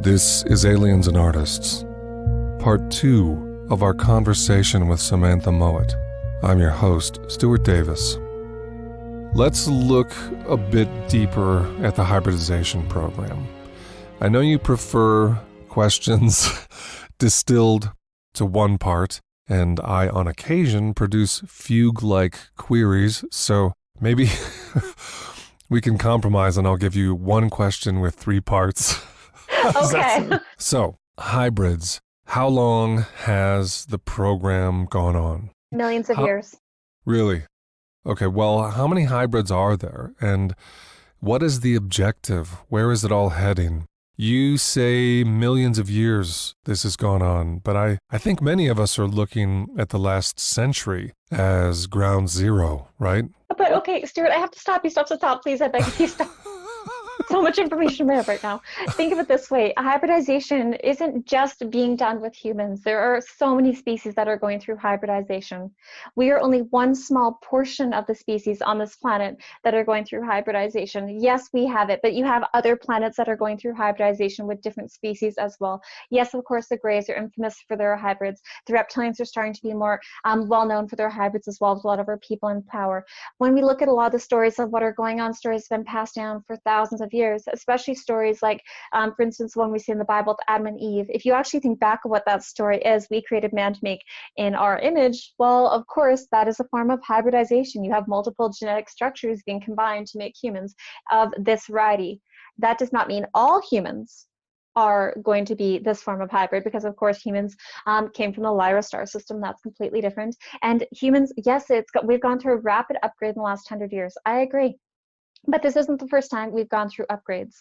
This is Aliens and Artists, part 2 of our conversation with Samantha Mowat. I'm your host, Stuart Davis. Let's look a bit deeper at the hybridization program. I know you prefer questions distilled to one part, and I, on occasion, produce fugue-like queries, so maybe we can compromise and I'll give you one question with 3 parts. Okay. So, hybrids. How long has the program gone on? Millions of years. Really? Okay, well, how many hybrids are there? And what is the objective? Where is it all heading? You say millions of years this has gone on, but I think many of us are looking at the last century as ground zero, right? But okay, Stuart, I have to stop you. Stop, please. I beg of you, stop. So much information in my head right now. Think of it this way. Hybridization isn't just being done with humans. There are so many species that are going through hybridization. We are only one small portion of the species on this planet that are going through hybridization. Yes, we have it, but you have other planets that are going through hybridization with different species as well. Yes, of course, the greys are infamous for their hybrids. The reptilians are starting to be more well-known for their hybrids as well, with a lot of our people in power. When we look at a lot of the stories of what are going on, stories have been passed down for thousands of years, especially stories like, for instance, one we see in the Bible, Adam and Eve. If you actually think back of what that story is, we created man to make in our image. Well, of course, that is a form of hybridization. You have multiple genetic structures being combined to make humans of this variety. That does not mean all humans are going to be this form of hybrid, because of course humans came from the Lyra star system. That's completely different. And humans, yes, we've gone through a rapid upgrade in the last 100 years. I agree. But this isn't the first time we've gone through upgrades.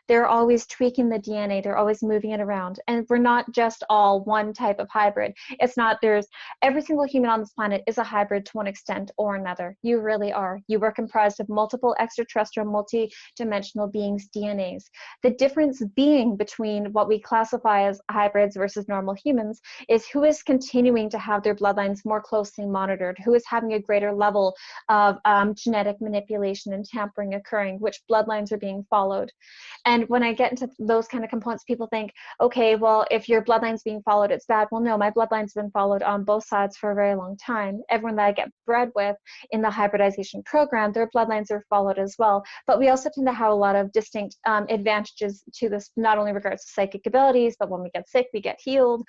They're always tweaking the DNA. They're always moving it around. And we're not just all one type of hybrid. It's not, every single human on this planet is a hybrid to one extent or another. You really are. You are comprised of multiple extraterrestrial, multi-dimensional beings' DNAs. The difference being between what we classify as hybrids versus normal humans is who is continuing to have their bloodlines more closely monitored, who is having a greater level of genetic manipulation and tampering occurring, which bloodlines are being followed. And when I get into those kind of components, people think, okay, well, if your bloodline's being followed, it's bad. Well, no, my bloodline's been followed on both sides for a very long time. Everyone that I get bred with in the hybridization program, their bloodlines are followed as well. But we also tend to have a lot of distinct advantages to this, not only in regards to psychic abilities, but when we get sick, we get healed.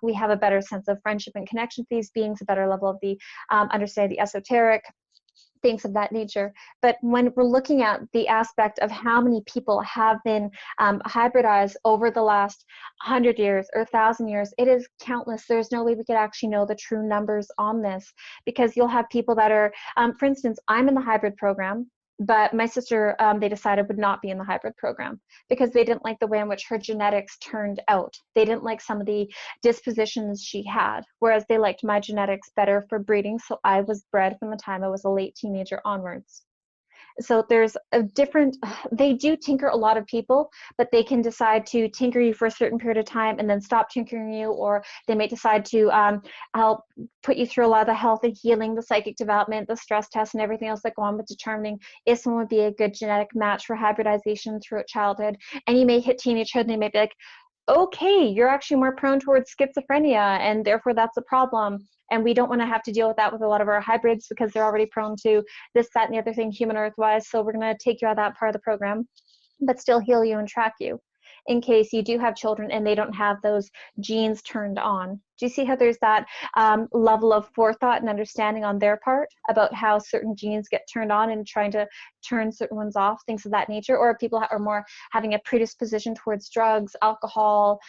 We have a better sense of friendship and connection with these beings, a better level of the understanding the esoteric, things of that nature. But when we're looking at the aspect of how many people have been hybridized over the last 100 years or 1,000 years, it is countless. There's no way we could actually know the true numbers on this, because you'll have people that are, for instance, I'm in the hybrid program, but my sister, they decided would not be in the hybrid program because they didn't like the way in which her genetics turned out. They didn't like some of the dispositions she had, whereas they liked my genetics better for breeding. So I was bred from the time I was a late teenager onwards. So there's a different, they do tinker a lot of people, but they can decide to tinker you for a certain period of time and then stop tinkering you, or they may decide to help put you through a lot of the health and healing, the psychic development, the stress tests, and everything else that go on with determining if someone would be a good genetic match for hybridization throughout childhood. And you may hit teenagehood and they may be like, okay, you're actually more prone towards schizophrenia, and therefore that's a problem. And we don't want to have to deal with that with a lot of our hybrids because they're already prone to this, that, and the other thing, human earth-wise. So we're going to take you out of that part of the program, but still heal you and track you in case you do have children and they don't have those genes turned on. Do you see how there's that level of forethought and understanding on their part about how certain genes get turned on and trying to turn certain ones off, things of that nature? Or people are more having a predisposition towards drugs, alcohol,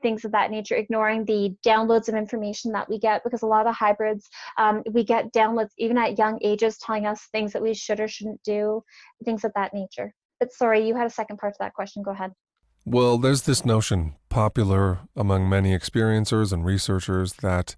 things of that nature, ignoring the downloads of information that we get, because a lot of hybrids, we get downloads even at young ages telling us things that we should or shouldn't do, things of that nature. But sorry, you had a second part to that question. Go ahead. Well, there's this notion, popular among many experiencers and researchers, that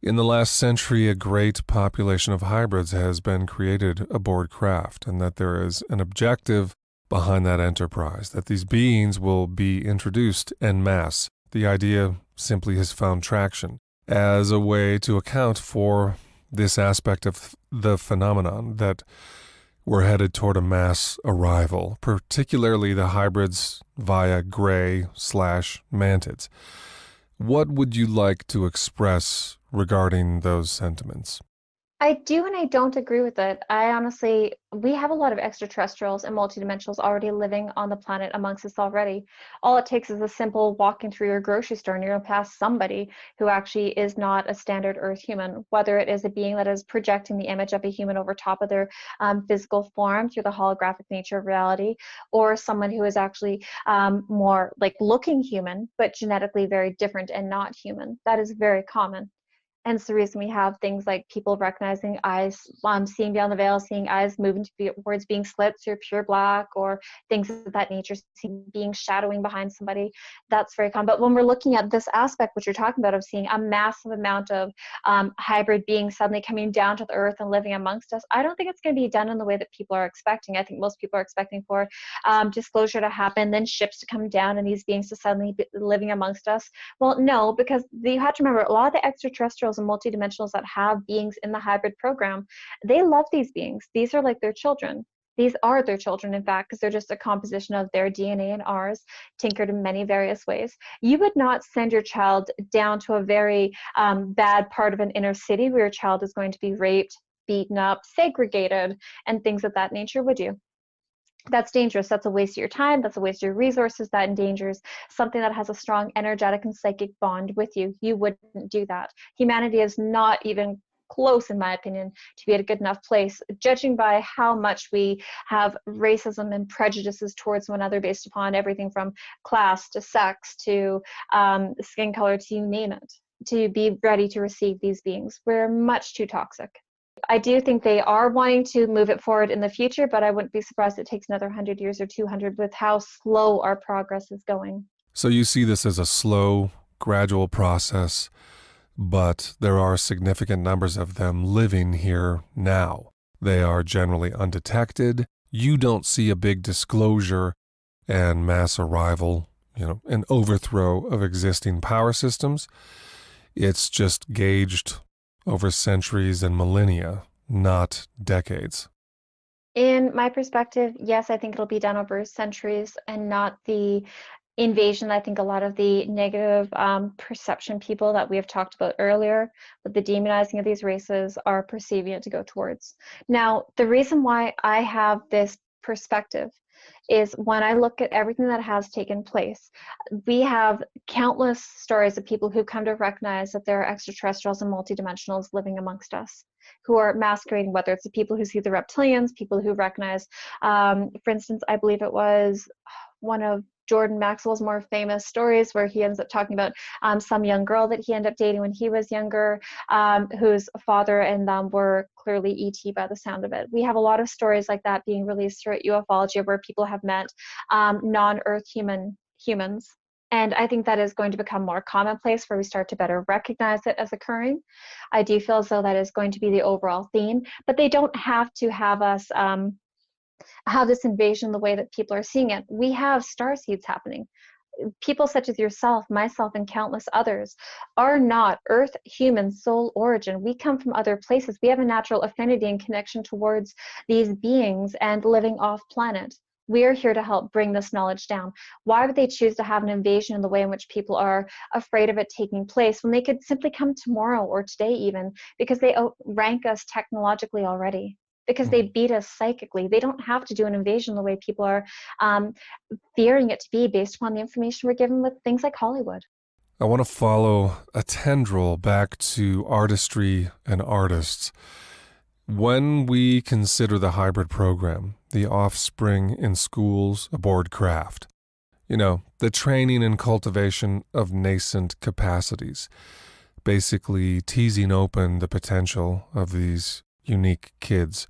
in the last century a great population of hybrids has been created aboard craft, and that there is an objective behind that enterprise, that these beings will be introduced en masse. The idea simply has found traction as a way to account for this aspect of the phenomenon, that we're headed toward a mass arrival, particularly the hybrids via gray/mantids. What would you like to express regarding those sentiments? I do and I don't agree with it. We have a lot of extraterrestrials and multidimensionals already living on the planet amongst us already. All it takes is a simple walking through your grocery store and you're going to pass somebody who actually is not a standard Earth human, whether it is a being that is projecting the image of a human over top of their physical form through the holographic nature of reality, or someone who is actually more like looking human, but genetically very different and not human. That is very common. And it's the reason we have things like people recognizing eyes, seeing beyond the veil, seeing eyes moving towards being slits or pure black, or things of that nature, seeing being shadowing behind somebody. That's very common. But when we're looking at this aspect, which you're talking about, of seeing a massive amount of hybrid beings suddenly coming down to the earth and living amongst us, I don't think it's going to be done in the way that people are expecting. I think most people are expecting for disclosure to happen, then ships to come down and these beings to suddenly be living amongst us. Well, no, because you have to remember, a lot of the extraterrestrials and multidimensionals that have beings in the hybrid program, they love these beings. These are like their children. These are their children, in fact, because they're just a composition of their DNA and ours, tinkered in many various ways. You would not send your child down to a very bad part of an inner city where your child is going to be raped, beaten up, segregated, and things of that nature, would you? That's dangerous. That's a waste of your time. That's a waste of your resources. That endangers something that has a strong energetic and psychic bond with you. You wouldn't do that. Humanity is not even close, in my opinion, to be at a good enough place, judging by how much we have racism and prejudices towards one another based upon everything from class to sex to skin color to you name it, to be ready to receive these beings. We're much too toxic. I do think they are wanting to move it forward in the future, but I wouldn't be surprised if it takes another 100 years or 200 with how slow our progress is going. So you see this as a slow, gradual process, but there are significant numbers of them living here now. They are generally undetected. You don't see a big disclosure and mass arrival, an overthrow of existing power systems. It's just gauged over centuries and millennia, not decades. In my perspective, yes, I think it'll be done over centuries and not the invasion. I think a lot of the negative perception people that we have talked about earlier, with the demonizing of these races, are perceiving it to go towards. Now, the reason why I have this perspective is when I look at everything that has taken place, we have countless stories of people who come to recognize that there are extraterrestrials and multidimensionals living amongst us, who are masquerading, whether it's the people who see the reptilians, people who recognize, for instance, I believe it was one of Jordan Maxwell's more famous stories where he ends up talking about some young girl that he ended up dating when he was younger, whose father and them were clearly ET by the sound of it. We have a lot of stories like that being released throughout ufology where people have met non-Earth humans. And I think that is going to become more commonplace where we start to better recognize it as occurring. I do feel as though that is going to be the overall theme, but they don't have to have us have this invasion the way that people are seeing it. We have starseeds happening. People such as yourself, myself, and countless others are not Earth human soul origin. We come from other places. We have a natural affinity and connection towards these beings and living off planet. We are here to help bring this knowledge down. Why would they choose to have an invasion in the way in which people are afraid of it taking place when they could simply come tomorrow or today even, because they outrank us technologically already? Because they beat us psychically. They don't have to do an invasion the way people are fearing it to be based upon the information we're given with things like Hollywood. I want to follow a tendril back to artistry and artists. When we consider the hybrid program, the offspring in schools aboard craft, the training and cultivation of nascent capacities, basically teasing open the potential of these unique kids.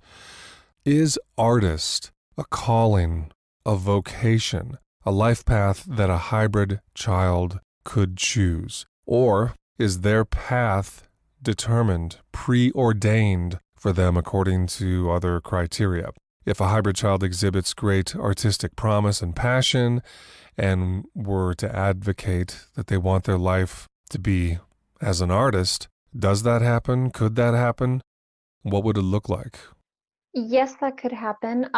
Is artist a calling, a vocation, a life path that a hybrid child could choose? Or is their path determined, preordained for them according to other criteria? If a hybrid child exhibits great artistic promise and passion and were to advocate that they want their life to be as an artist, does that happen? Could that happen? What would it look like? Yes, that could happen.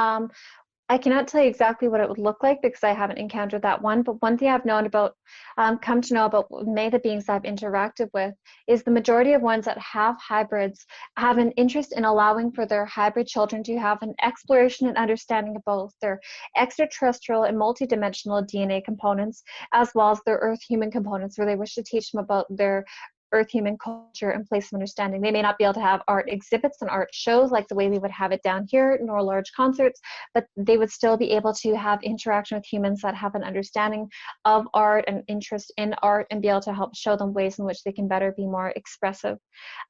I cannot tell you exactly what it would look like because I haven't encountered that one. But one thing I've known about, come to know about many of the beings I've interacted with is the majority of ones that have hybrids have an interest in allowing for their hybrid children to have an exploration and understanding of both their extraterrestrial and multidimensional DNA components, as well as their Earth human components, where they wish to teach them about their Earth human culture and place of understanding. They may not be able to have art exhibits and art shows like the way we would have it down here, nor large concerts, but they would still be able to have interaction with humans that have an understanding of art and interest in art and be able to help show them ways in which they can better be more expressive.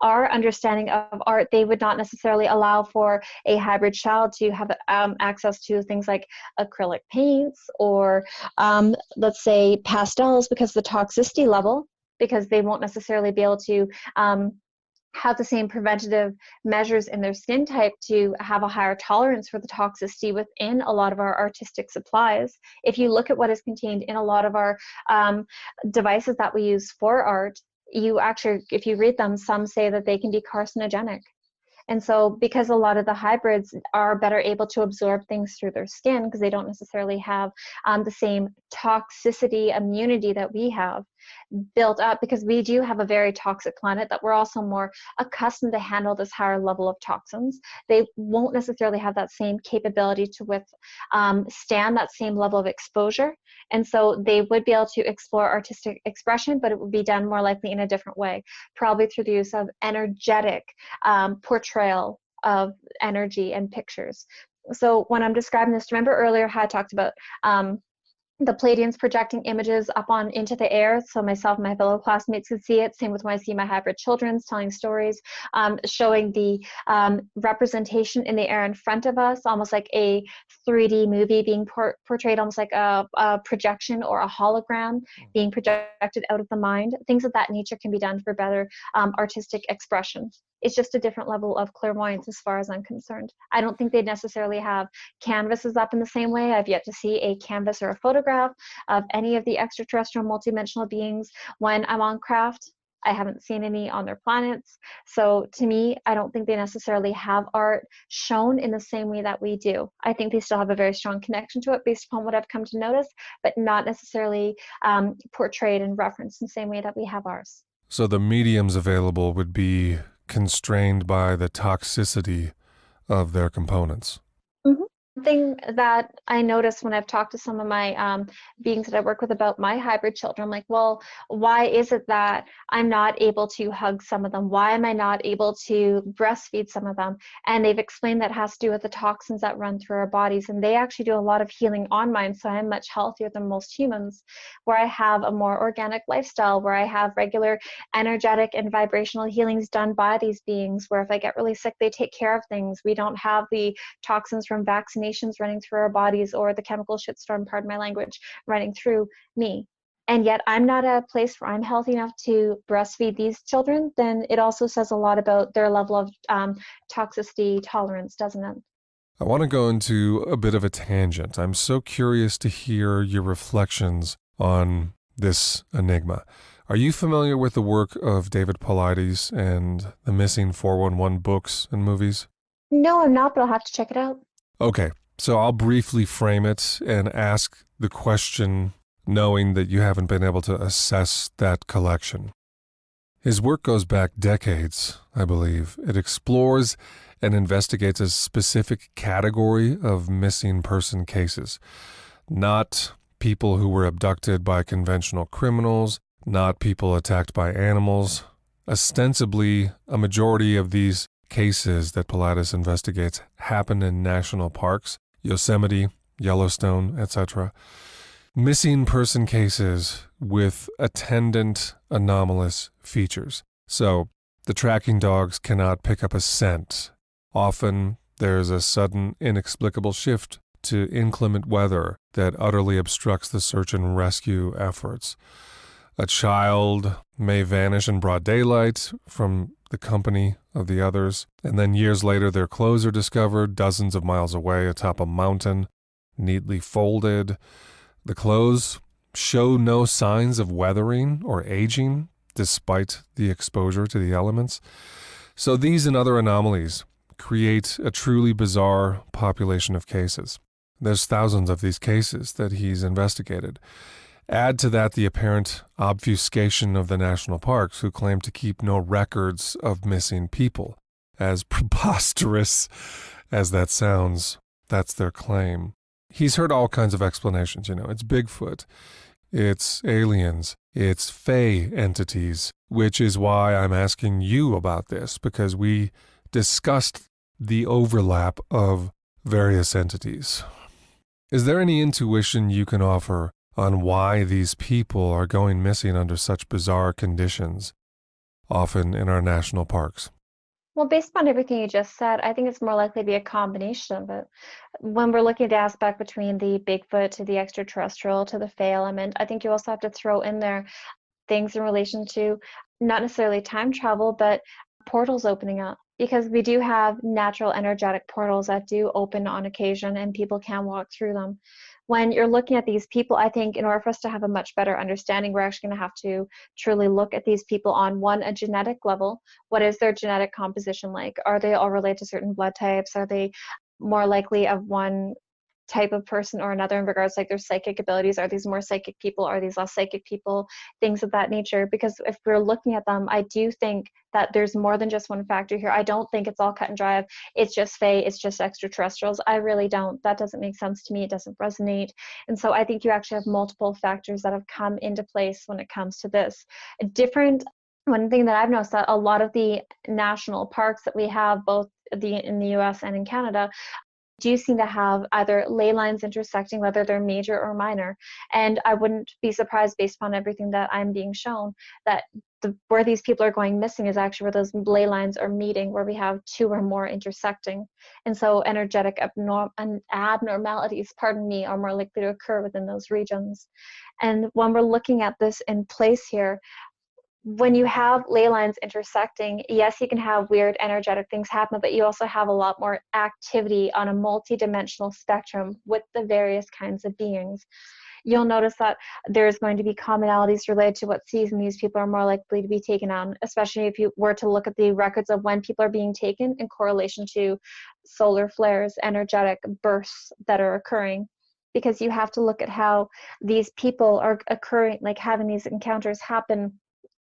Our understanding of art, they would not necessarily allow for a hybrid child to have access to things like acrylic paints or let's say pastels because of the toxicity level, because they won't necessarily be able to have the same preventative measures in their skin type to have a higher tolerance for the toxicity within a lot of our artistic supplies. If you look at what is contained in a lot of our devices that we use for art, you actually, if you read them, some say that they can be carcinogenic. And so because a lot of the hybrids are better able to absorb things through their skin because they don't necessarily have the same toxicity immunity that we have built up, because we do have a very toxic planet that we're also more accustomed to handle this higher level of toxins. They won't necessarily have that same capability to withstand that same level of exposure. And so they would be able to explore artistic expression, but it would be done more likely in a different way, probably through the use of energetic portrayal of energy and pictures. So when I'm describing this, remember earlier how I talked about the Pleiadians projecting images up on into the air, so myself and my fellow classmates could see it. Same with when I see my hybrid children telling stories, showing the representation in the air in front of us, almost like a 3D movie being portrayed, almost like a projection or a hologram being projected out of the mind. Things of that nature can be done for better artistic expression. It's just a different level of clairvoyance as far as I'm concerned. I don't think they necessarily have canvases up in the same way. I've yet to see a canvas or a photograph of any of the extraterrestrial multidimensional beings when I'm on craft. I haven't seen any on their planets. So to me, I don't think they necessarily have art shown in the same way that we do. I think they still have a very strong connection to it based upon what I've come to notice, but not necessarily portrayed and referenced in the same way that we have ours. So the mediums available would be constrained by the toxicity of their components. Mm-hmm. Thing that I noticed when I've talked to some of my beings that I work with about my hybrid children, I'm like, well, why is it that I'm not able to hug some of them? Why am I not able to breastfeed some of them? And they've explained that has to do with the toxins that run through our bodies. And they actually do a lot of healing on mine. So I'm much healthier than most humans, where I have a more organic lifestyle, where I have regular energetic and vibrational healings done by these beings, where if I get really sick, they take care of things. We don't have the toxins from vaccinations running through our bodies or the chemical shitstorm, pardon my language, running through me. And yet I'm not at a place where I'm healthy enough to breastfeed these children. Then it also says a lot about their level of toxicity tolerance, doesn't it? I want to go into a bit of a tangent. I'm so curious to hear your reflections on this enigma. Are you familiar with the work of David Paulides and the Missing 411 books and movies? No, I'm not, but I'll have to check it out. Okay, so I'll briefly frame it and ask the question, knowing that you haven't been able to assess that collection. His work goes back decades, I believe. It explores and investigates a specific category of missing person cases, not people who were abducted by conventional criminals, not people attacked by animals. Ostensibly, a majority of these cases that Paulides investigates happen in national parks, Yosemite, Yellowstone, etc. Missing person cases with attendant anomalous features. So, the tracking dogs cannot pick up a scent. Often, there's a sudden, inexplicable shift to inclement weather that utterly obstructs the search and rescue efforts. A child may vanish in broad daylight from the company of the others, and then years later their clothes are discovered dozens of miles away atop a mountain, neatly folded. The clothes show no signs of weathering or aging, despite the exposure to the elements. So these and other anomalies create a truly bizarre population of cases. There's thousands of these cases that he's investigated. Add to that the apparent obfuscation of the national parks, who claim to keep no records of missing people. As preposterous as that sounds, that's their claim. He's heard all kinds of explanations, It's Bigfoot, it's aliens, it's Fae entities, which is why I'm asking you about this, because we discussed the overlap of various entities. Is there any intuition you can offer on why these people are going missing under such bizarre conditions, often in our national parks? Well, based on everything you just said, I think it's more likely to be a combination of it. When we're looking at the aspect between the Bigfoot to the extraterrestrial to the Fae element, I think you also have to throw in there things in relation to not necessarily time travel, but portals opening up. Because we do have natural energetic portals that do open on occasion and people can walk through them. When you're looking at these people, I think in order for us to have a much better understanding, we're actually going to have to truly look at these people on a genetic level. What is their genetic composition like? Are they all related to certain blood types? Are they more likely of one type of person or another in regards like their psychic abilities? Are these more psychic people? Are these less psychic people? Things of that nature. Because if we're looking at them, I do think that there's more than just one factor here. I don't think it's all cut and dry of it's just Fae, it's just extraterrestrials. I really don't. That doesn't make sense to me. It doesn't resonate. And so I think you actually have multiple factors that have come into place when it comes to this. One thing that I've noticed that a lot of the national parks that we have, both in the US and in Canada, do seem to have either ley lines intersecting, whether they're major or minor. And I wouldn't be surprised, based upon everything that I'm being shown, that where these people are going missing is actually where those ley lines are meeting, where we have two or more intersecting. And so energetic abnormalities, are more likely to occur within those regions. And when we're looking at this in place here, when you have ley lines intersecting, yes, you can have weird energetic things happen, but you also have a lot more activity on a multi-dimensional spectrum with the various kinds of beings. You'll notice that there's going to be commonalities related to what season these people are more likely to be taken on, especially if you were to look at the records of when people are being taken in correlation to solar flares, energetic bursts that are occurring. Because you have to look at how these people are occurring, like having these encounters happen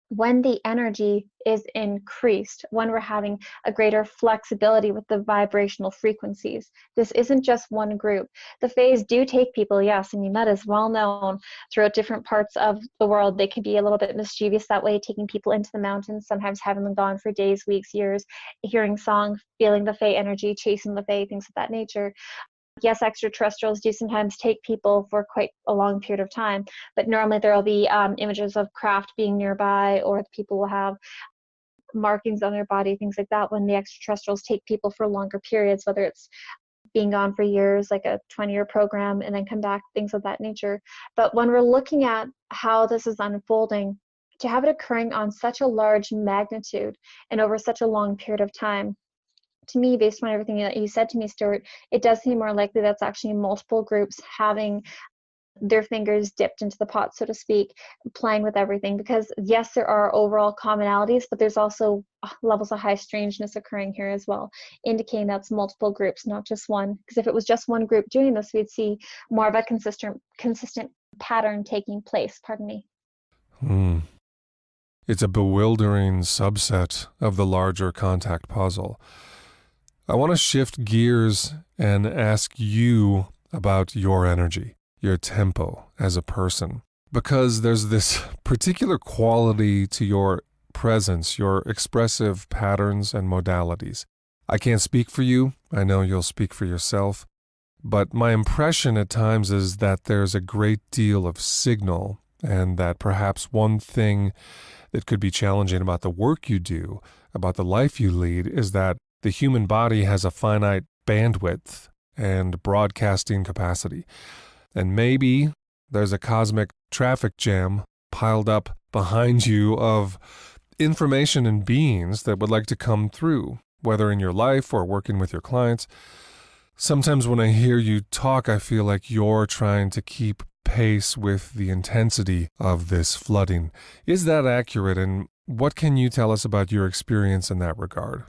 when the energy is increased, when we're having a greater flexibility with the vibrational frequencies. This isn't just one group. The Faes do take people, yes, I mean, that is well known throughout different parts of the world. They can be a little bit mischievous that way, taking people into the mountains, sometimes having them gone for days, weeks, years, hearing songs, feeling the Fae energy, chasing the Fae, things of that nature. Yes, extraterrestrials do sometimes take people for quite a long period of time, but normally there will be images of craft being nearby, or the people will have markings on their body, things like that, when the extraterrestrials take people for longer periods, whether it's being gone for years, like a 20-year program, and then come back, things of that nature. But when we're looking at how this is unfolding, to have it occurring on such a large magnitude and over such a long period of time, to me, based on everything that you said to me, Stuart, it does seem more likely that's actually multiple groups having their fingers dipped into the pot, so to speak, playing with everything. Because yes, there are overall commonalities, but there's also levels of high strangeness occurring here as well, indicating that's multiple groups, not just one. Because if it was just one group doing this, we'd see more of a consistent pattern taking place. Pardon me. It's a bewildering subset of the larger contact puzzle. I want to shift gears and ask you about your energy, your tempo as a person, because there's this particular quality to your presence, your expressive patterns and modalities. I can't speak for you. I know you'll speak for yourself. But my impression at times is that there's a great deal of signal, and that perhaps one thing that could be challenging about the work you do, about the life you lead, is that the human body has a finite bandwidth and broadcasting capacity. And maybe there's a cosmic traffic jam piled up behind you of information and beings that would like to come through, whether in your life or working with your clients. Sometimes when I hear you talk, I feel like you're trying to keep pace with the intensity of this flooding. Is that accurate? And what can you tell us about your experience in that regard?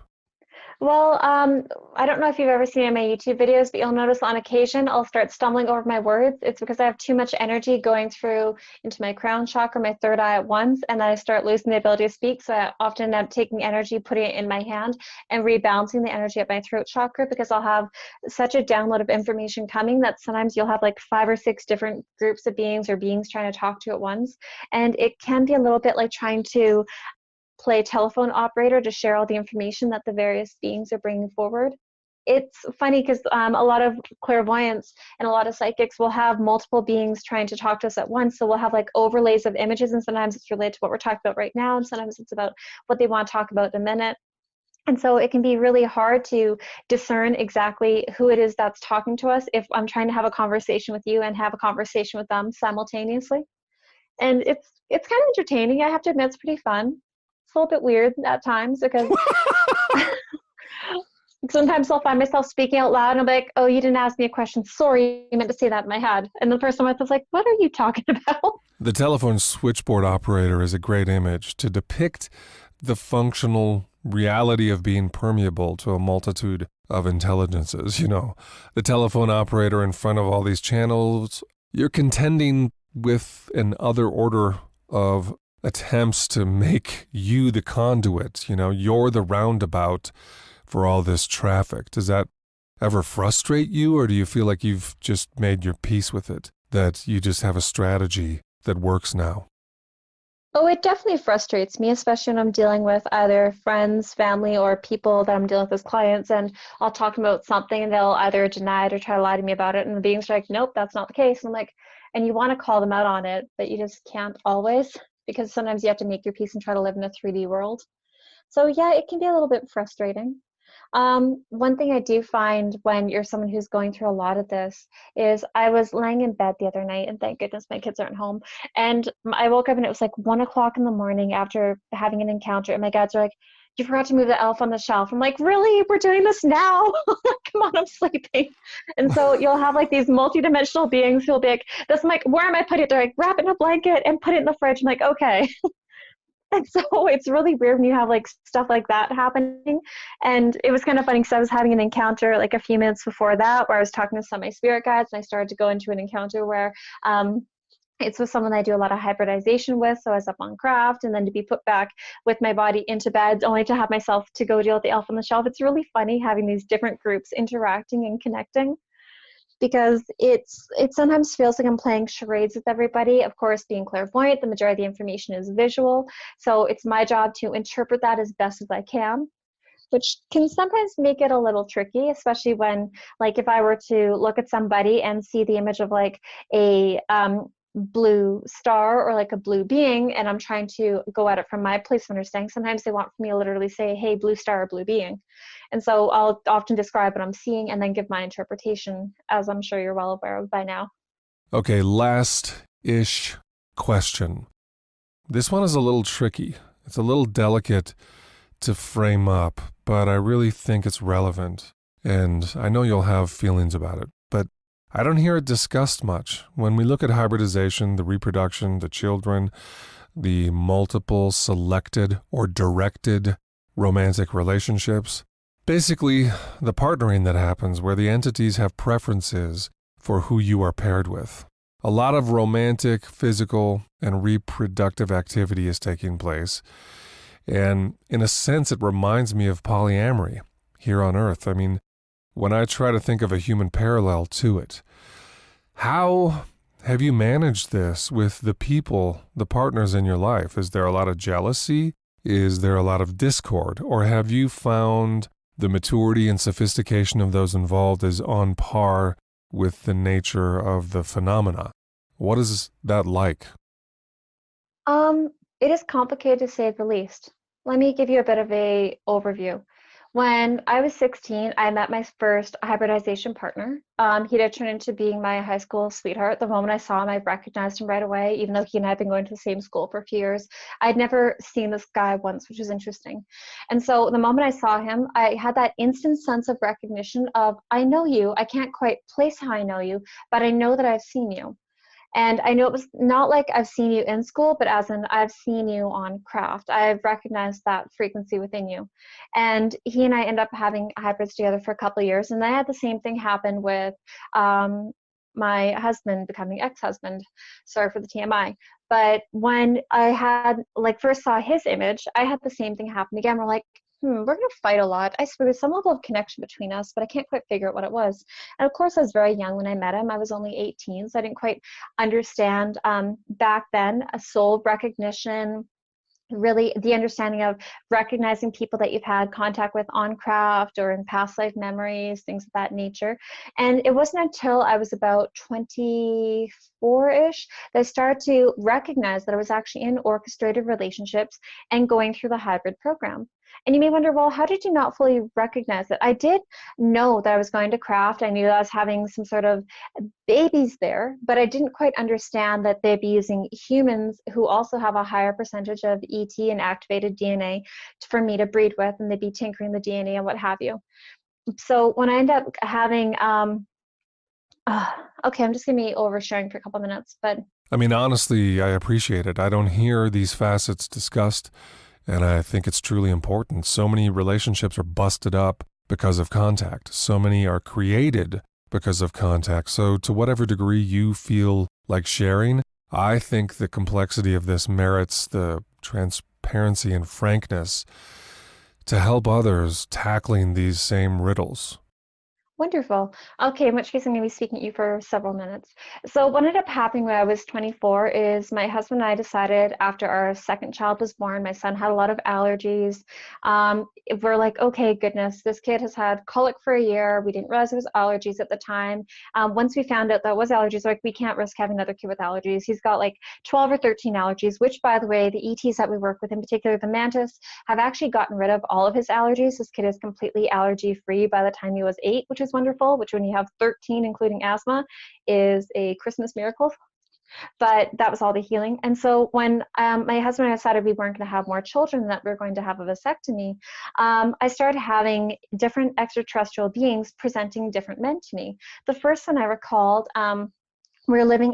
Well, I don't know if you've ever seen in my YouTube videos, but you'll notice on occasion I'll start stumbling over my words. It's because I have too much energy going through into my crown chakra, my third eye at once, and then I start losing the ability to speak. So I often end up taking energy, putting it in my hand, and rebalancing the energy at my throat chakra because I'll have such a download of information coming that sometimes you'll have like 5 or 6 different groups of beings or beings trying to talk to you at once. And it can be a little bit like trying to play telephone operator to share all the information that the various beings are bringing forward. It's funny because a lot of clairvoyants and a lot of psychics will have multiple beings trying to talk to us at once. So we'll have like overlays of images, and sometimes it's related to what we're talking about right now, and sometimes it's about what they want to talk about in a minute. And so it can be really hard to discern exactly who it is that's talking to us if I'm trying to have a conversation with you and have a conversation with them simultaneously. And it's kind of entertaining. I have to admit, it's pretty fun. It's a little bit weird at times because sometimes I'll find myself speaking out loud and I'll be like, oh, you didn't ask me a question. Sorry, I meant to say that in my head. And the person was like, what are you talking about? The telephone switchboard operator is a great image to depict the functional reality of being permeable to a multitude of intelligences. You know, the telephone operator in front of all these channels, you're contending with an other order of attempts to make you the conduit. You know, you're the roundabout for all this traffic. Does that ever frustrate you, or do you feel like you've just made your peace with it, that you just have a strategy that works now? Oh, it definitely frustrates me, especially when I'm dealing with either friends, family, or people that I'm dealing with as clients, and I'll talk about something and they'll either deny it or try to lie to me about it, and the beings are like, nope, that's not the case. And I'm like, and you want to call them out on it, but you just can't always, because sometimes you have to make your peace and try to live in a 3D world. So yeah, it can be a little bit frustrating. One thing I do find when you're someone who's going through a lot of this is I was laying in bed the other night, and thank goodness my kids aren't home. And I woke up and it was like 1 o'clock in the morning after having an encounter, and my guys are like, "You forgot to move the elf on the shelf." I'm like, "Really? We're doing this now?" Come on, I'm sleeping. And so you'll have like these multidimensional beings who'll be like, "This," I'm like, "Where am I putting it?" They're like, "Wrap it in a blanket and put it in the fridge." I'm like, "Okay." And so it's really weird when you have like stuff like that happening. And it was kind of funny because I was having an encounter like a few minutes before that where I was talking to some of my spirit guides, and I started to go into an encounter where it's with someone I do a lot of hybridization with. So I was up on craft and then to be put back with my body into bed only to have myself to go deal with the elf on the shelf. It's really funny having these different groups interacting and connecting, because it sometimes feels like I'm playing charades with everybody. Of course, being clairvoyant, the majority of the information is visual. So it's my job to interpret that as best as I can, which can sometimes make it a little tricky, especially when, like, if I were to look at somebody and see the image of like a blue star or like a blue being, and I'm trying to go at it from my place of understanding, sometimes they want for me to literally say, hey, blue star or blue being. And so I'll often describe what I'm seeing and then give my interpretation, as I'm sure you're well aware of by now. Okay, last-ish question. This one is a little tricky. It's a little delicate to frame up, but I really think it's relevant. And I know you'll have feelings about it, but I don't hear it discussed much. When we look at hybridization, the reproduction, the children, the multiple selected or directed romantic relationships, basically the partnering that happens where the entities have preferences for who you are paired with. A lot of romantic, physical, and reproductive activity is taking place. And in a sense, it reminds me of polyamory here on Earth. I mean, when I try to think of a human parallel to it, how have you managed this with the people, the partners in your life? Is there a lot of jealousy? Is there a lot of discord? Or have you found the maturity and sophistication of those involved is on par with the nature of the phenomena? What is that like? It is complicated to say the least. Let me give you a bit of a overview. When I was 16, I met my first hybridization partner. He did turn into being my high school sweetheart. The moment I saw him, I recognized him right away, even though he and I had been going to the same school for a few years. I'd never seen this guy once, which was interesting. And so the moment I saw him, I had that instant sense of recognition of, I know you. I can't quite place how I know you, but I know that I've seen you. And I know it was not like I've seen you in school, but as in I've seen you on craft. I've recognized that frequency within you. And he and I end up having hybrids together for a couple of years. And I had the same thing happen with my husband becoming ex-husband. Sorry for the TMI. But when I had first saw his image, I had the same thing happen again. We're like, we're going to fight a lot. I swear there's some level of connection between us, but I can't quite figure out what it was. And of course, I was very young when I met him. I was only 18, so I didn't quite understand back then a soul recognition, really the understanding of recognizing people that you've had contact with on craft or in past life memories, things of that nature. And it wasn't until I was about 24-ish that I started to recognize that I was actually in orchestrated relationships and going through the hybrid program. And you may wonder, well, how did you not fully recognize it? I did know that I was going to craft. I knew that I was having some sort of babies there, but I didn't quite understand that they'd be using humans who also have a higher percentage of ET and activated DNA for me to breed with, and they'd be tinkering the DNA and what have you. So when I end up having, okay, I'm just going to be oversharing for a couple of minutes, but. I mean, honestly, I appreciate it. I don't hear these facets discussed, and I think it's truly important. So many relationships are busted up because of contact. So many are created because of contact. So to whatever degree you feel like sharing, I think the complexity of this merits the transparency and frankness to help others tackling these same riddles. Wonderful. Okay, in which case I'm going to be speaking to you for several minutes. So what ended up happening when I was 24 is my husband and I decided after our second child was born, my son had a lot of allergies. We're like, okay, goodness, this kid has had colic for a year. We didn't realize it was allergies at the time. Once we found out that was allergies, like we can't risk having another kid with allergies. He's got like 12 or 13 allergies, which by the way, the ETs that we work with, in particular the mantis, have actually gotten rid of all of his allergies. This kid is completely allergy free by the time he was 8, which is wonderful, which when you have 13, including asthma, is a Christmas miracle. But that was all the healing. And so when my husband and I decided we weren't going to have more children, that we were going to have a vasectomy, I started having different extraterrestrial beings presenting different men to me. The first one I recalled, we were living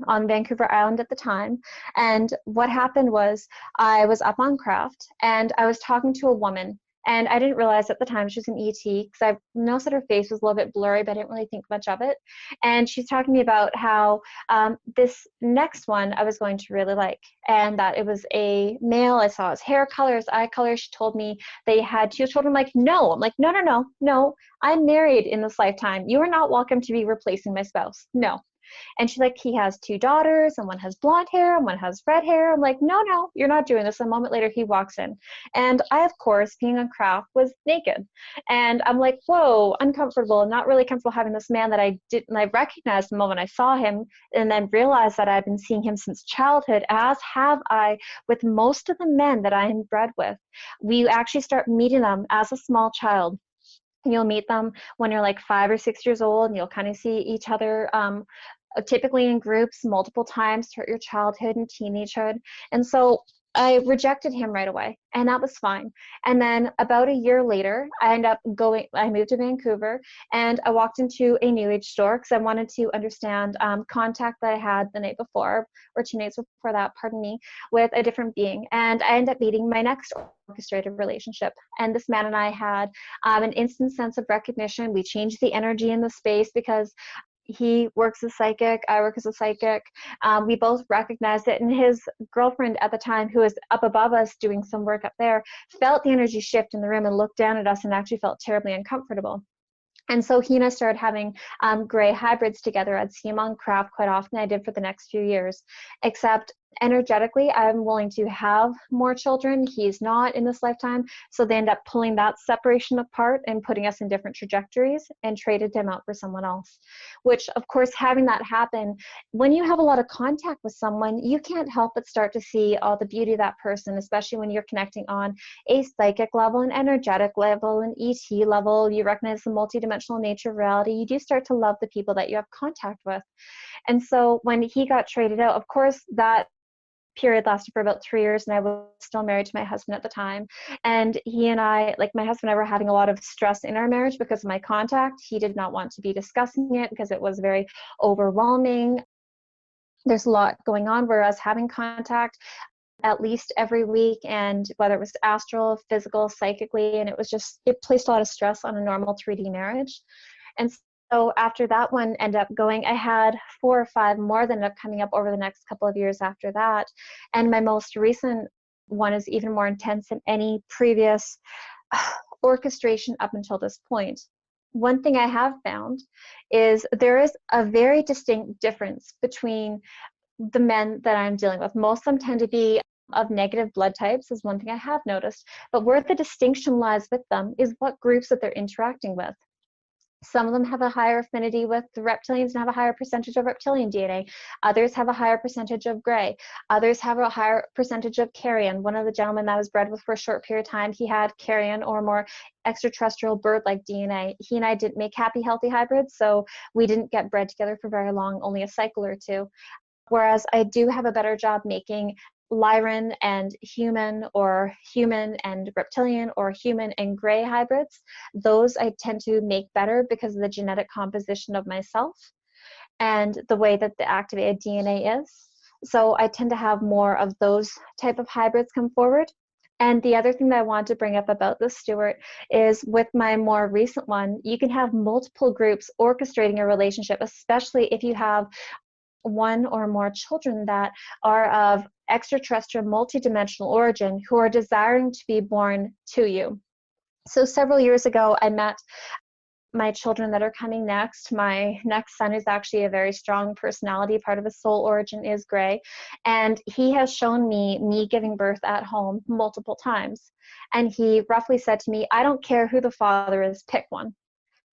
on Vancouver Island at the time, and what happened was I was up on craft and I was talking to a woman. And I didn't realize at the time she was an ET because I noticed that her face was a little bit blurry, but I didn't really think much of it. And she's talking to me about how this next one I was going to really like, and that it was a male. I saw his hair color, his eye color. She told me they had 2 children. I'm like, no. I'm like, no. I'm married in this lifetime. You are not welcome to be replacing my spouse. No. And she's like, he has 2 daughters, and one has blonde hair and one has red hair. I'm like, no, you're not doing this. A moment later, he walks in. And I, of course, being on craft, was naked. And I'm like, whoa, uncomfortable, not really comfortable having this man that I recognized the moment I saw him, and then realized that I've been seeing him since childhood, as have I with most of the men that I am bred with. We actually start meeting them as a small child. You'll meet them when you're like 5 or 6 years old, and you'll kind of see each other typically in groups multiple times throughout your childhood and teenagehood. And so I rejected him right away, and that was fine. And then about a year later, I moved to Vancouver, and I walked into a New Age store because I wanted to understand contact that I had the night before, or 2 nights before that, pardon me, with a different being. And I ended up meeting my next orchestrated relationship. And this man and I had an instant sense of recognition. We changed the energy in the space because he works as a psychic, I work as a psychic. We both recognized it, and his girlfriend at the time, who was up above us doing some work up there, felt the energy shift in the room and looked down at us and actually felt terribly uncomfortable. And so he and I started having gray hybrids together. I'd see him on craft quite often. I did for the next few years, except energetically, I'm willing to have more children. He's not in this lifetime. So they end up pulling that separation apart and putting us in different trajectories, and traded him out for someone else. Which, of course, having that happen, when you have a lot of contact with someone, you can't help but start to see all the beauty of that person, especially when you're connecting on a psychic level, an energetic level, an ET level. You recognize the multidimensional nature of reality. You do start to love the people that you have contact with. And so when he got traded out, of course, that period lasted for about 3 years, and I was still married to my husband at the time. And he and I, like my husband and I, were having a lot of stress in our marriage because of my contact. He did not want to be discussing it because it was very overwhelming. there's a lot going on, whereas having contact at least every week, and whether it was astral, physical, psychically, and it placed a lot of stress on a normal 3D marriage. And so after that one ended up going, I had 4 or 5 more that ended up coming up over the next couple of years after that. And my most recent one is even more intense than any previous orchestration up until this point. One thing I have found is there is a very distinct difference between the men that I'm dealing with. Most of them tend to be of negative blood types, is one thing I have noticed. But where the distinction lies with them is what groups that they're interacting with. Some of them have a higher affinity with the reptilians and have a higher percentage of reptilian DNA. Others have a higher percentage of gray. Others have a higher percentage of carrion. One of the gentlemen that I was bred with for a short period of time, he had carrion or more extraterrestrial bird-like DNA. He and I didn't make happy, healthy hybrids, so we didn't get bred together for very long, only a cycle or two. Whereas I do have a better job making Lyran and human, or human and reptilian, or human and gray hybrids. Those I tend to make better because of the genetic composition of myself and the way that the activated DNA is. So I tend to have more of those type of hybrids come forward. And the other thing that I want to bring up about this, Stuart, is with my more recent one, you can have multiple groups orchestrating a relationship, especially if you have one or more children that are of extraterrestrial multidimensional origin who are desiring to be born to you. So several years ago, I met my children that are coming next. My next son is actually a very strong personality. Part of his soul origin is gray. And he has shown me giving birth at home multiple times. And he roughly said to me, I don't care who the father is, pick one.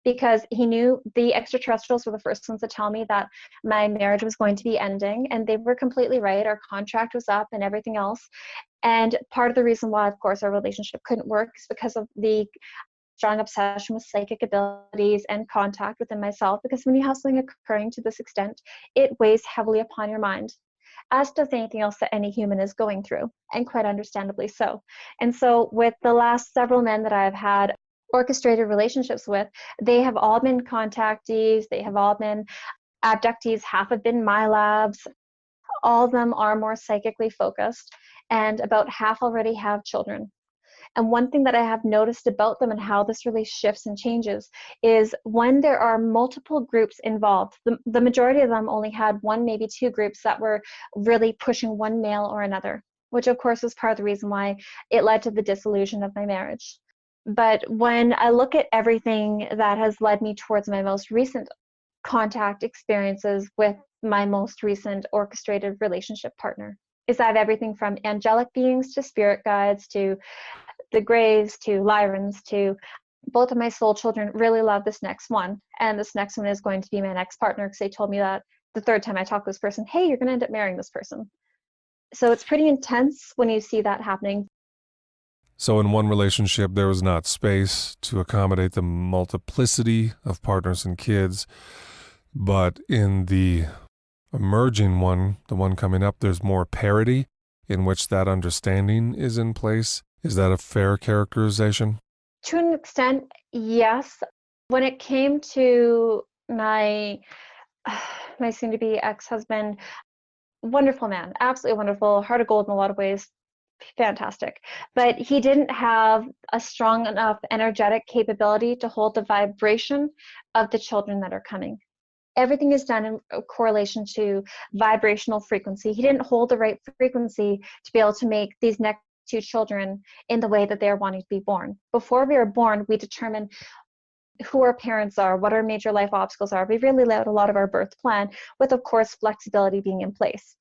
Because he knew the extraterrestrials were the first ones to tell me that my marriage was going to be ending, and they were completely right. Our contract was up and everything else. And part of the reason why, of course, our relationship couldn't work is because of the strong obsession with psychic abilities and contact within myself. Because when you have something occurring to this extent, it weighs heavily upon your mind, as does anything else that any human is going through, and quite understandably so. And so with the last several men that I've had orchestrated relationships with, they have all been contactees, they have all been abductees, half have been my labs, all of them are more psychically focused, and about half already have children. And one thing that I have noticed about them and how this really shifts and changes is when there are multiple groups involved, the majority of them only had one, maybe two groups that were really pushing one male or another, which of course was part of the reason why it led to the dissolution of my marriage. But when I look at everything that has led me towards my most recent contact experiences with my most recent orchestrated relationship partner, is I have everything from angelic beings to spirit guides to the graves to Lyrans to both of my soul children really love this next one. And this next one is going to be my next partner, because they told me that the third time I talked to this person, hey, you're going to end up marrying this person. So it's pretty intense when you see that happening. So in one relationship, there was not space to accommodate the multiplicity of partners and kids. But in the emerging one, the one coming up, there's more parity in which that understanding is in place. Is that a fair characterization? To an extent, yes. When it came to my soon-to-be ex-husband, wonderful man, absolutely wonderful, heart of gold in a lot of ways, fantastic. But he didn't have a strong enough energetic capability to hold the vibration of the children that are coming. Everything is done in correlation to vibrational frequency. He didn't hold the right frequency to be able to make these next two children in the way that they're wanting to be born. Before we are born, we determine who our parents are, what our major life obstacles are. We really lay out a lot of our birth plan with, of course, flexibility being in place.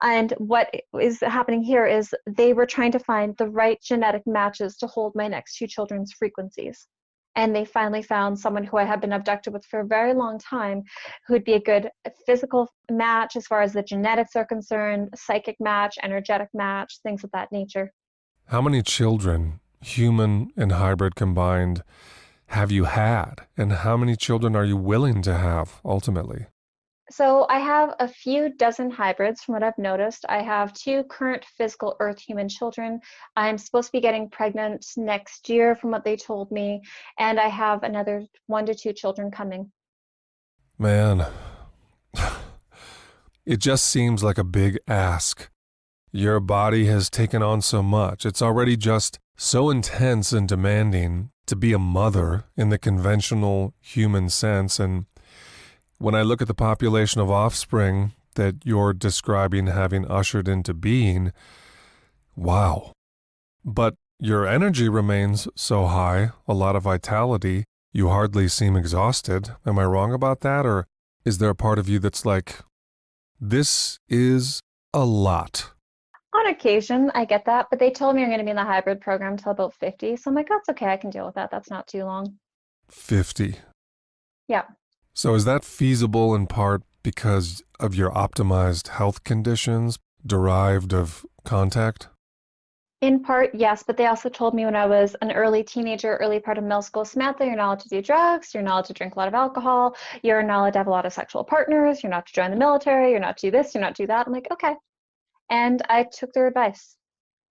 And what is happening here is they were trying to find the right genetic matches to hold my next two children's frequencies. And they finally found someone who I had been abducted with for a very long time, who would be a good physical match as far as the genetics are concerned, psychic match, energetic match, things of that nature. How many children, human and hybrid combined, have you had? And how many children are you willing to have ultimately? So I have a few dozen hybrids from what I've noticed. I have 2 current physical Earth human children. I'm supposed to be getting pregnant next year from what they told me. And I have another 1 to 2 children coming. Man, It just seems like a big ask. Your body has taken on so much. It's already just so intense and demanding to be a mother in the conventional human sense. And when I look at the population of offspring that you're describing having ushered into being, wow. But your energy remains so high, a lot of vitality. You hardly seem exhausted. Am I wrong about that? Or is there a part of you that's like, this is a lot? On occasion, I get that, but they told me I'm going to be in the hybrid program till about 50. So I'm like, that's okay. I can deal with that. That's not too long. 50. Yeah. So is that feasible in part because of your optimized health conditions derived of contact? In part, yes, but they also told me when I was an early teenager, early part of middle school, Samantha, you're not allowed to do drugs, you're not allowed to drink a lot of alcohol, you're not allowed to have a lot of sexual partners, you're not to join the military, you're not to do this, you're not to do that. I'm like, okay. And I took their advice.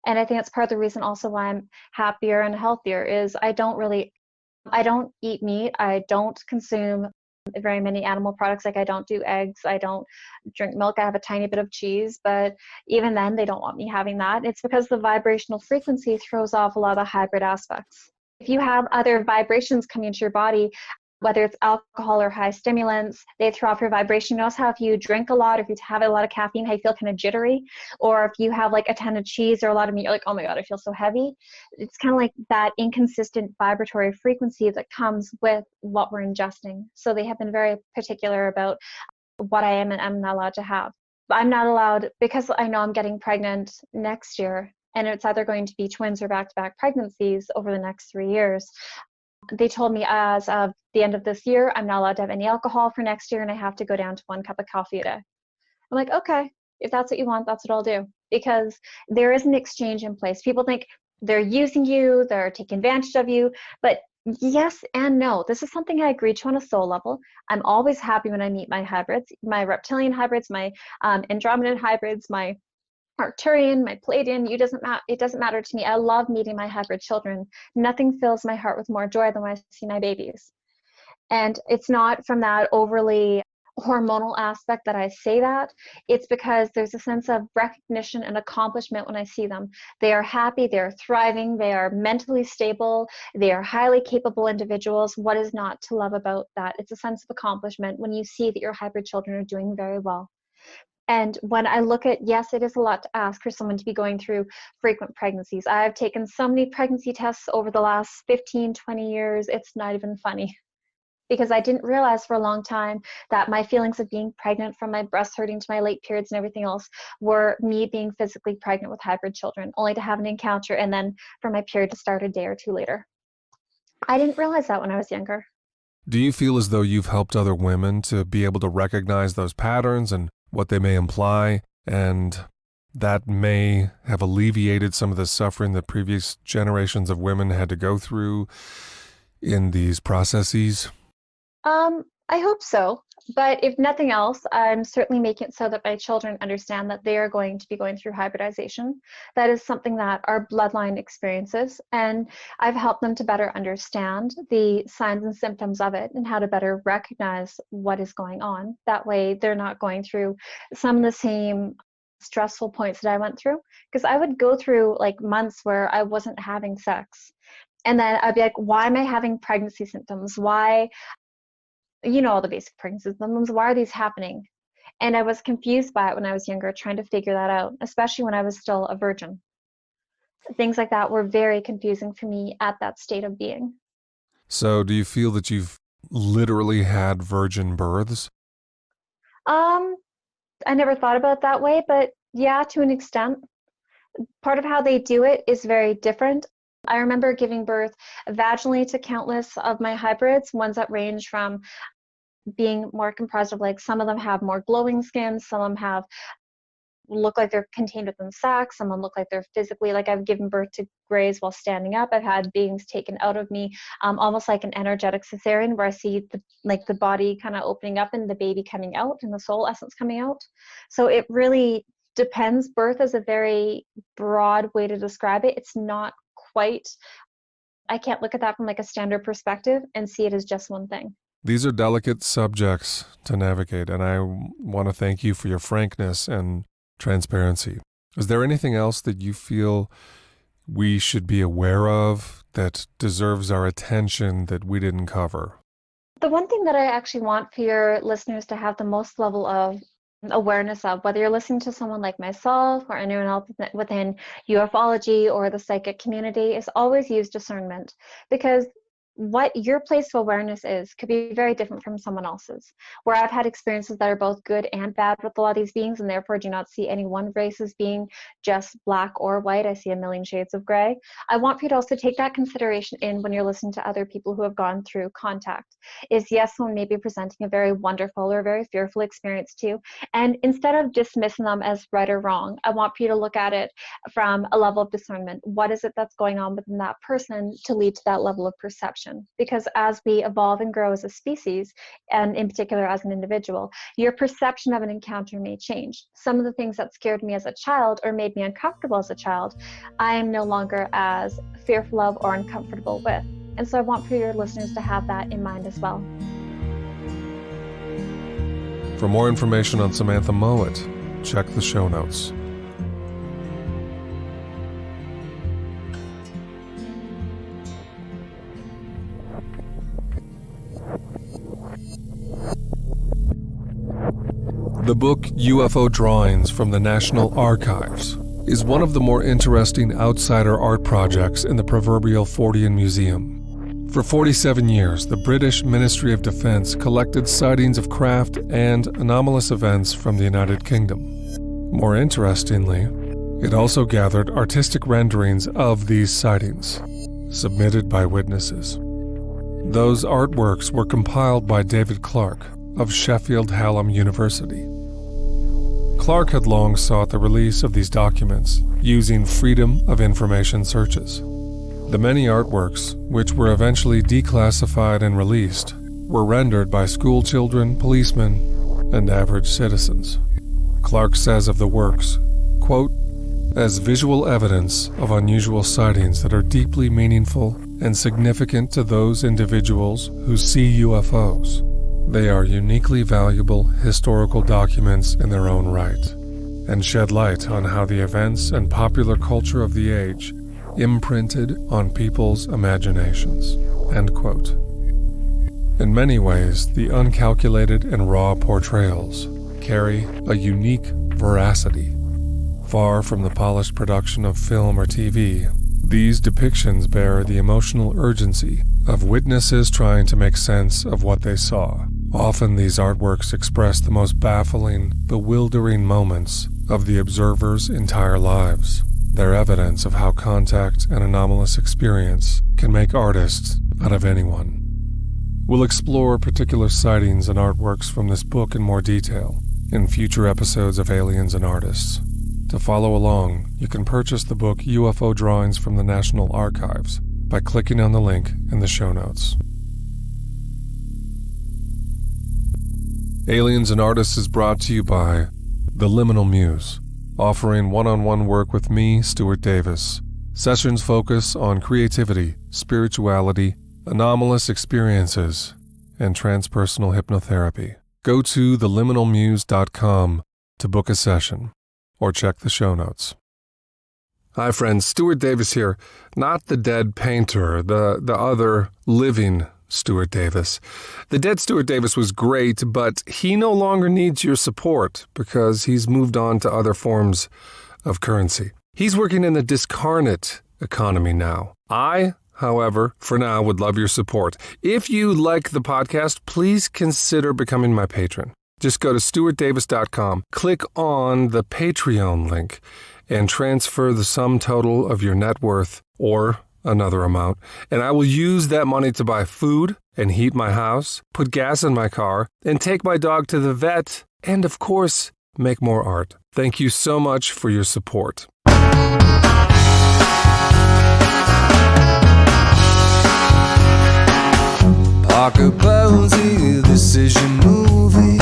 And I think that's part of the reason also why I'm happier and healthier is I don't eat meat, I don't consume very many animal products. Like I don't do eggs, I don't drink milk, I have a tiny bit of cheese, but even then they don't want me having that. It's because the vibrational frequency throws off a lot of the hybrid aspects. If you have other vibrations coming into your body, whether it's alcohol or high stimulants, they throw off your vibration. You notice how if you drink a lot, if you have a lot of caffeine, how you feel kind of jittery, or if you have like a ton of cheese or a lot of meat, you're like, oh my God, I feel so heavy. It's kind of like that inconsistent vibratory frequency that comes with what we're ingesting. So they have been very particular about what I am and I'm not allowed to have. I'm not allowed, because I know I'm getting pregnant next year, and it's either going to be twins or back-to-back pregnancies over the next 3 years. They told me as of the end of this year, I'm not allowed to have any alcohol for next year, and I have to go down to 1 cup of coffee a day. I'm like, okay, if that's what you want, that's what I'll do. Because there is an exchange in place. People think they're using you, they're taking advantage of you, but yes and no. This is something I agreed to on a soul level. I'm always happy when I meet my hybrids, my reptilian hybrids, my Andromedan hybrids, my Arcturian, my Pleiadian, it doesn't matter to me. I love meeting my hybrid children. Nothing fills my heart with more joy than when I see my babies. And it's not from that overly hormonal aspect that I say that. It's because there's a sense of recognition and accomplishment when I see them. They are happy, they are thriving, they are mentally stable, they are highly capable individuals. What is not to love about that? It's a sense of accomplishment when you see that your hybrid children are doing very well. And when I look at, yes, it is a lot to ask for someone to be going through frequent pregnancies. I've taken so many pregnancy tests over the last 15, 20 years, it's not even funny. Because I didn't realize for a long time that my feelings of being pregnant, from my breast hurting to my late periods and everything else, were me being physically pregnant with hybrid children, only to have an encounter and then for my period to start a day or two later. I didn't realize that when I was younger. Do you feel as though you've helped other women to be able to recognize those patterns and what they may imply, and that may have alleviated some of the suffering that previous generations of women had to go through in these processes? I hope so. But if nothing else, I'm certainly making it so that my children understand that they are going to be going through hybridization. That is something that our bloodline experiences, and I've helped them to better understand the signs and symptoms of it and how to better recognize what is going on. That way, they're not going through some of the same stressful points that I went through. Because I would go through like months where I wasn't having sex. And then I'd be like, why am I having pregnancy symptoms? Why, all the basic pregnancy symptoms, why are these happening? And I was confused by it when I was younger, trying to figure that out, especially when I was still a virgin. Things like that were very confusing for me at that state of being. So do you feel that you've literally had virgin births? Um, I never thought about it that way, but yeah, to an extent. Part of how they do it is very different. I remember giving birth vaginally to countless of my hybrids, ones that range from being more comprised of, like, some of them have more glowing skin, some of them have look like they're contained within sacs, some of them look like they're physically, like, I've given birth to grays while standing up. I've had beings taken out of me, almost like an energetic cesarean, where I see the body kind of opening up and the baby coming out and the soul essence coming out. So it really depends. Birth is a very broad way to describe it. It's not quite, I can't look at that from like a standard perspective and see it as just one thing. These are delicate subjects to navigate, and I want to thank you for your frankness and transparency. Is there anything else that you feel we should be aware of that deserves our attention that we didn't cover? The one thing that I actually want for your listeners to have the most level of awareness of, whether you're listening to someone like myself or anyone else within ufology or the psychic community, is always use discernment, because what your place of awareness is could be very different from someone else's. Where I've had experiences that are both good and bad with a lot of these beings, and therefore do not see any one race as being just black or white. I see a million shades of gray. I want for you to also take that consideration in when you're listening to other people who have gone through contact. Is yes, someone may be presenting a very wonderful or very fearful experience to you, and instead of dismissing them as right or wrong, I want for you to look at it from a level of discernment. What is it that's going on within that person to lead to that level of perception? Because as we evolve and grow as a species, and in particular as an individual, your perception of an encounter may change. Some of the things that scared me as a child or made me uncomfortable as a child, I am no longer as fearful of or uncomfortable with. And so I want for your listeners to have that in mind as well. For more information on Samantha Mowat, check the show notes. The book UFO Drawings from the National Archives is one of the more interesting outsider art projects in the proverbial Fortean Museum. For 47 years, the British Ministry of Defense collected sightings of craft and anomalous events from the United Kingdom. More interestingly, it also gathered artistic renderings of these sightings, submitted by witnesses. Those artworks were compiled by David CLARKE of Sheffield Hallam University. CLARKE had long sought the release of these documents using Freedom of Information searches. The many artworks, which were eventually declassified and released, were rendered by school children, policemen, and average citizens. CLARKE says of the works, quote, "As visual evidence of unusual sightings that are deeply meaningful and significant to those individuals who see UFOs, they are uniquely valuable historical documents in their own right, and shed light on how the events and popular culture of the age imprinted on people's imaginations." End quote. In many ways, the uncalculated and raw portrayals carry a unique veracity. Far from the polished production of film or TV, these depictions bear the emotional urgency of witnesses trying to make sense of what they saw. Often these artworks express the most baffling, bewildering moments of the observer's entire lives. They're evidence of how contact and anomalous experience can make artists out of anyone. We'll explore particular sightings and artworks from this book in more detail in future episodes of Aliens and Artists. To follow along, you can purchase the book UFO Drawings from the National Archives by clicking on the link in the show notes. Aliens and Artists is brought to you by The Liminal Muse, offering one-on-one work with me, Stuart Davis. Sessions focus on creativity, spirituality, anomalous experiences, and transpersonal hypnotherapy. Go to theliminalmuse.com to book a session, or check the show notes. Hi friends, Stuart Davis here. Not the dead painter, the other living Stuart Davis. The dead Stuart Davis was great, but he no longer needs your support because he's moved on to other forms of currency. He's working in the discarnate economy now. I, however, for now would love your support. If you like the podcast, please consider becoming my patron. Just go to stuartdavis.com, click on the Patreon link, and transfer the sum total of your net worth or another amount, and I will use that money to buy food and heat my house, put gas in my car, and take my dog to the vet, and of course, make more art. Thank you so much for your support. Parker Posey, this is your movie.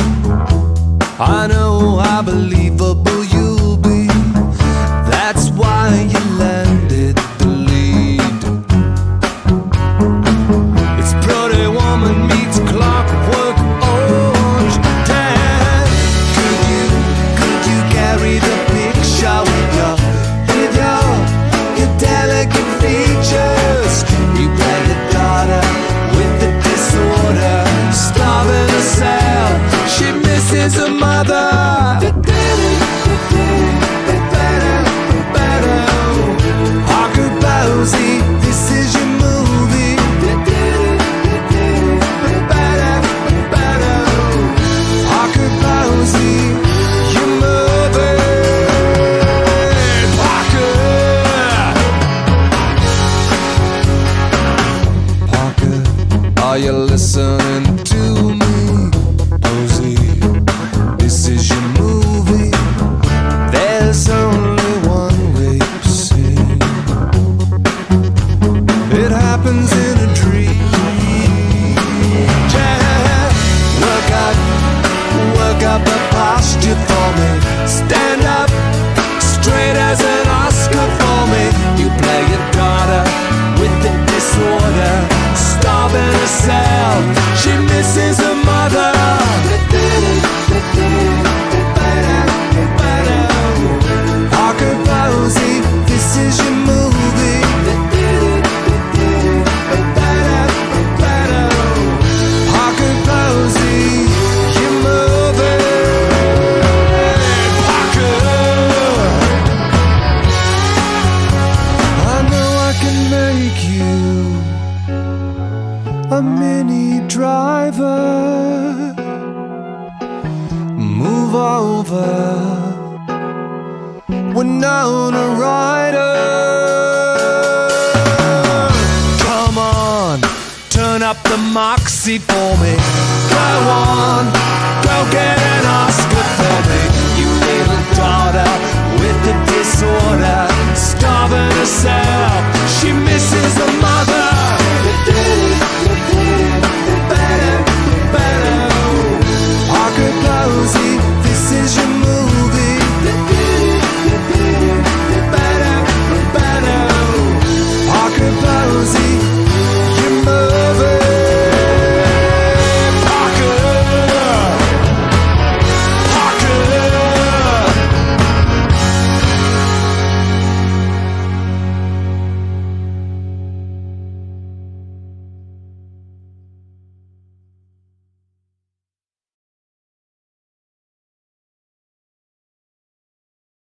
I know how believable you'll be. That's why you landed the lead. It's Pretty Woman meets Clark. over. Winona Ryder, come on, turn up the moxie for me. Go on, go get an Oscar for me.